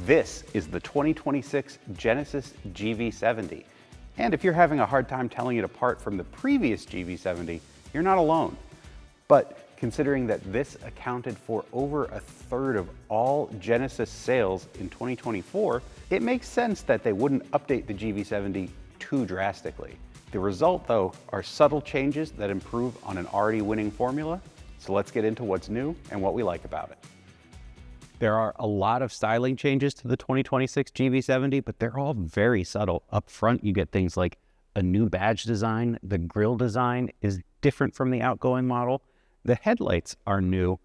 This is the 2026 Genesis GV70. And if you're having a hard time telling it apart from the previous GV70, you're not alone. But considering that this accounted for over a third of all Genesis sales in 2024, it makes sense that they wouldn't update the GV70 too drastically. The result, though, are subtle changes that improve on an already winning formula. So let's get into what's new and what we like about it. There are a lot of styling changes to the 2026 GV70, but they're all very subtle. Up front, you get things like a new badge design. The grille design is different from the outgoing model. The headlights are new,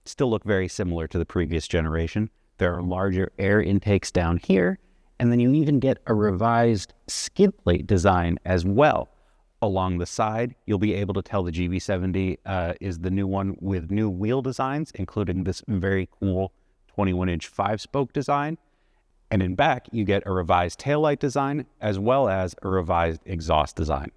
still look very similar to the previous generation. There are larger air intakes down here, and then you even get a revised skid plate design as well. Along the side, you'll be able to tell the GV70 is the new one with new wheel designs, including this very cool 21-inch 5-spoke design. And in back, you get a revised taillight design as well as a revised exhaust design.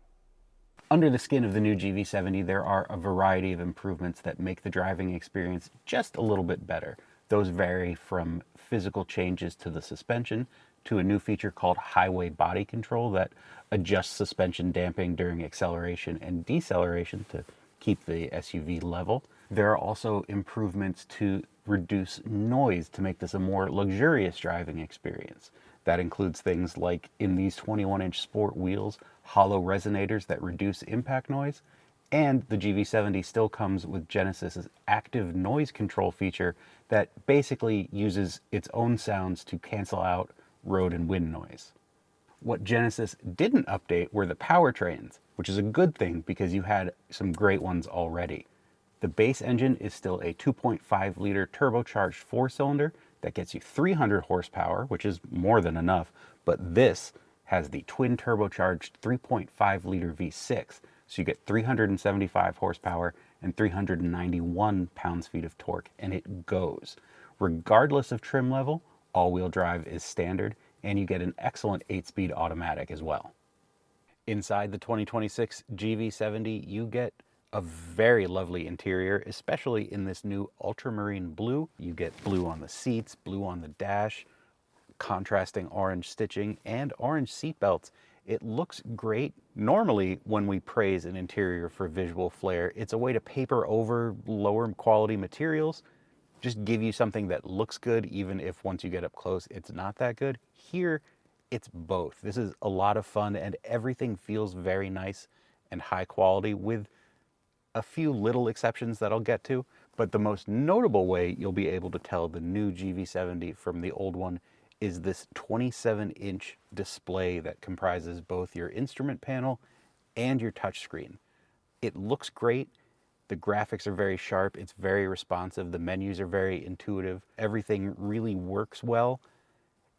Under the skin of the new GV70, there are a variety of improvements that make the driving experience just a little bit better. Those vary from physical changes to the suspension to a new feature called highway body control that adjusts suspension damping during acceleration and deceleration to keep the SUV level. There are also improvements to reduce noise to make this a more luxurious driving experience. That includes things like, in these 21-inch sport wheels, hollow resonators that reduce impact noise, and the GV70 still comes with Genesis's active noise control feature that basically uses its own sounds to cancel out road and wind noise. What Genesis didn't update were the powertrains, which is a good thing because you had some great ones already. The base engine is still a 2.5-liter turbocharged 4-cylinder that gets you 300 horsepower, which is more than enough, but this has the twin turbocharged 3.5-liter V6, so you get 375 horsepower and 391 pounds-feet of torque, and it goes. Regardless of trim level, all-wheel drive is standard, and you get an excellent 8-speed automatic as well. Inside the 2026 GV70, you get a very lovely interior, especially in this new ultramarine blue. You get blue on the seats, blue on the dash, contrasting orange stitching, and orange seat belts. It looks great. Normally, when we praise an interior for visual flair, it's a way to paper over lower quality materials, just give you something that looks good, even if once you get up close, it's not that good. Here, it's both. This is a lot of fun, and everything feels very nice and high quality, with a few little exceptions that I'll get to. But the most notable way you'll be able to tell the new GV70 from the old one is this 27-inch display that comprises both your instrument panel and your touchscreen. It looks great. The graphics are very sharp. It's very responsive. The menus are very intuitive. Everything really works well.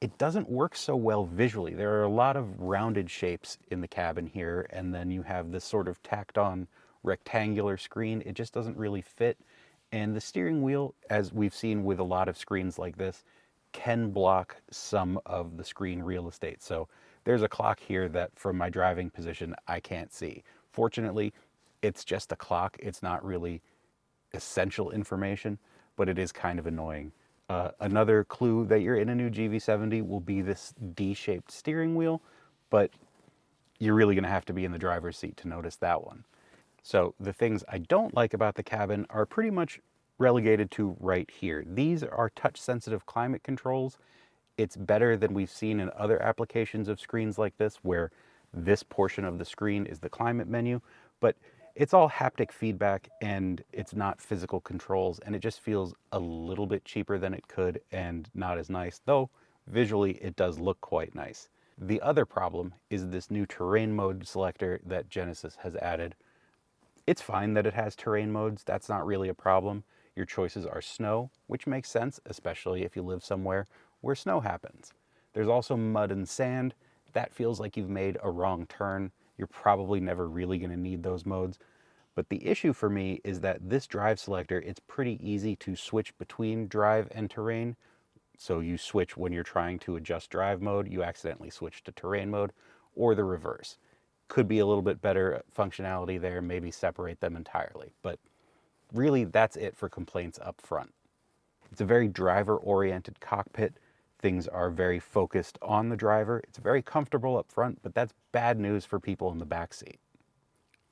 It doesn't work so well visually. There are a lot of rounded shapes in the cabin here, and then you have this sort of tacked on rectangular screen. It just doesn't really fit. And the steering wheel, as we've seen with a lot of screens like this, can block some of the screen real estate. So there's a clock here that from my driving position, I can't see. Fortunately, it's just a clock. It's not really essential information, but it is kind of annoying. Another clue that you're in a new GV70 will be this D-shaped steering wheel, but you're really going to have to be in the driver's seat to notice that one. So the things I don't like about the cabin are pretty much relegated to right here. These are touch-sensitive climate controls. It's better than we've seen in other applications of screens like this, where this portion of the screen is the climate menu, but it's all haptic feedback and it's not physical controls, and it just feels a little bit cheaper than it could and not as nice, though visually it does look quite nice. The other problem is this new terrain mode selector that Genesis has added. It's fine that it has terrain modes. That's not really a problem. Your choices are snow, which makes sense, especially if you live somewhere where snow happens. There's also mud and sand. That feels like you've made a wrong turn. You're probably never really going to need those modes. But the issue for me is that this drive selector, it's pretty easy to switch between drive and terrain. So you switch when you're trying to adjust drive mode, you accidentally switch to terrain mode, or the reverse. Could be a little bit better functionality there, maybe separate them entirely. But really, that's it for complaints up front. It's a very driver-oriented cockpit. Things are very focused on the driver. It's very comfortable up front, but that's bad news for people in the back seat.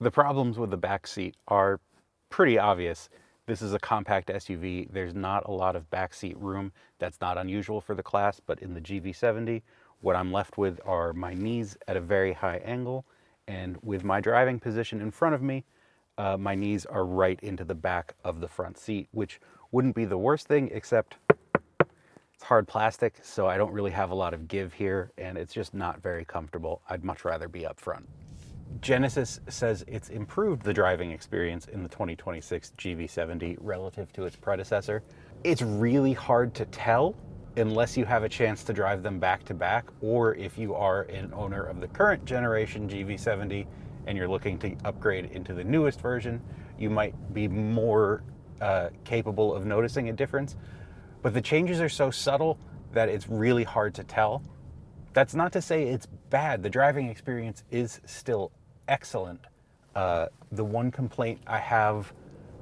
The problems with the back seat are pretty obvious. This is a compact SUV. There's not a lot of backseat room. That's not unusual for the class, but in the GV70, what I'm left with are my knees at a very high angle, and with my driving position in front of me, my knees are right into the back of the front seat, which wouldn't be the worst thing, except it's hard plastic, so I don't really have a lot of give here, and it's just not very comfortable. I'd much rather be up front. Genesis says it's improved the driving experience in the 2026 GV70 relative to its predecessor. It's really hard to tell unless you have a chance to drive them back to back, or if you are an owner of the current generation GV70 and you're looking to upgrade into the newest version, you might be more capable of noticing a difference. But the changes are so subtle that it's really hard to tell. That's not to say it's bad. The driving experience is still excellent. The one complaint I have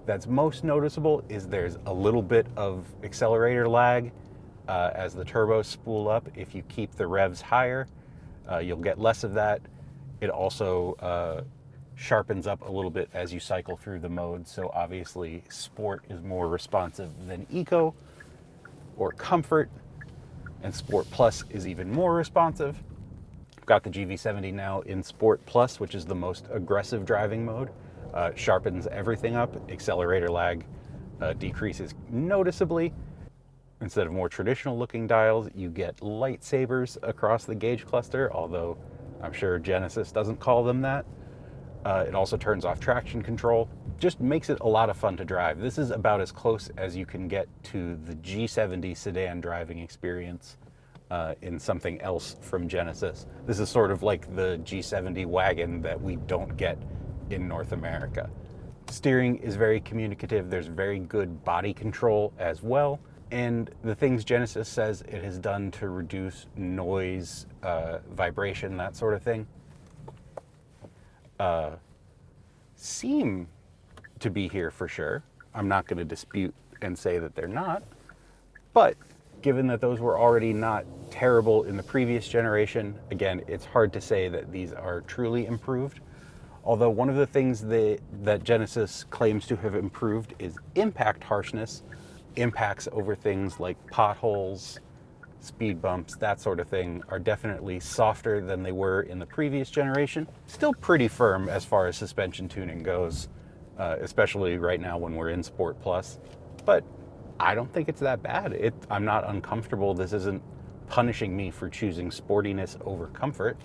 that's most noticeable is there's a little bit of accelerator lag as the turbos spool up. If you keep the revs higher, you'll get less of that. It also sharpens up a little bit as you cycle through the modes. So obviously Sport is more responsive than Eco or Comfort, and Sport Plus is even more responsive. I've got the GV70 now in Sport Plus, which is the most aggressive driving mode. Sharpens everything up. Accelerator lag decreases noticeably. Instead of more traditional looking dials, you get lightsabers across the gauge cluster, although I'm sure Genesis doesn't call them that. It also turns off traction control. Just makes it a lot of fun to drive. This is about as close as you can get to the G70 sedan driving experience in something else from Genesis. This is sort of like the G70 wagon that we don't get in North America. Steering is very communicative. There's very good body control as well. And the things Genesis says it has done to reduce noise, vibration, that sort of thing, seem to be here for sure. I'm not going to dispute and say that they're not, but given that those were already not terrible in the previous generation, again, it's hard to say that these are truly improved. Although one of the things that Genesis claims to have improved is impact harshness. Impacts over things like potholes, speed bumps, that sort of thing are definitely softer than they were in the previous generation. Still pretty firm as far as suspension tuning goes, especially right now when we're in Sport Plus. But I don't think it's that bad. I'm not uncomfortable. This isn't punishing me for choosing sportiness over comfort.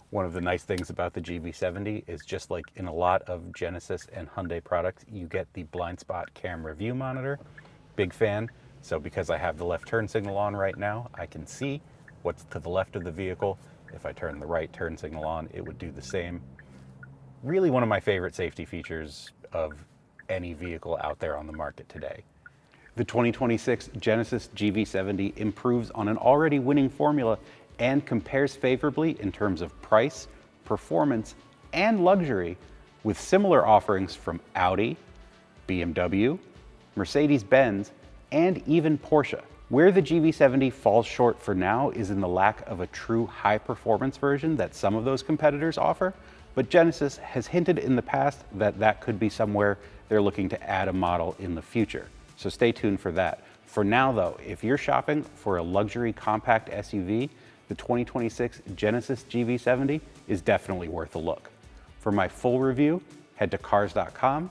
One of the nice things about the GV70 is, just like in a lot of Genesis and Hyundai products, you get the blind spot camera view monitor. Big fan. So because I have the left turn signal on right now, I can see what's to the left of the vehicle. If I turn the right turn signal on, it would do the same. Really one of my favorite safety features of any vehicle out there on the market today. The 2026 Genesis GV70 improves on an already winning formula and compares favorably in terms of price, performance, and luxury with similar offerings from Audi, BMW, Mercedes-Benz, and even Porsche. Where the GV70 falls short for now is in the lack of a true high-performance version that some of those competitors offer, but Genesis has hinted in the past that that could be somewhere they're looking to add a model in the future. So stay tuned for that. For now though, if you're shopping for a luxury compact SUV, the 2026 Genesis GV70 is definitely worth a look. For my full review, head to Cars.com/news.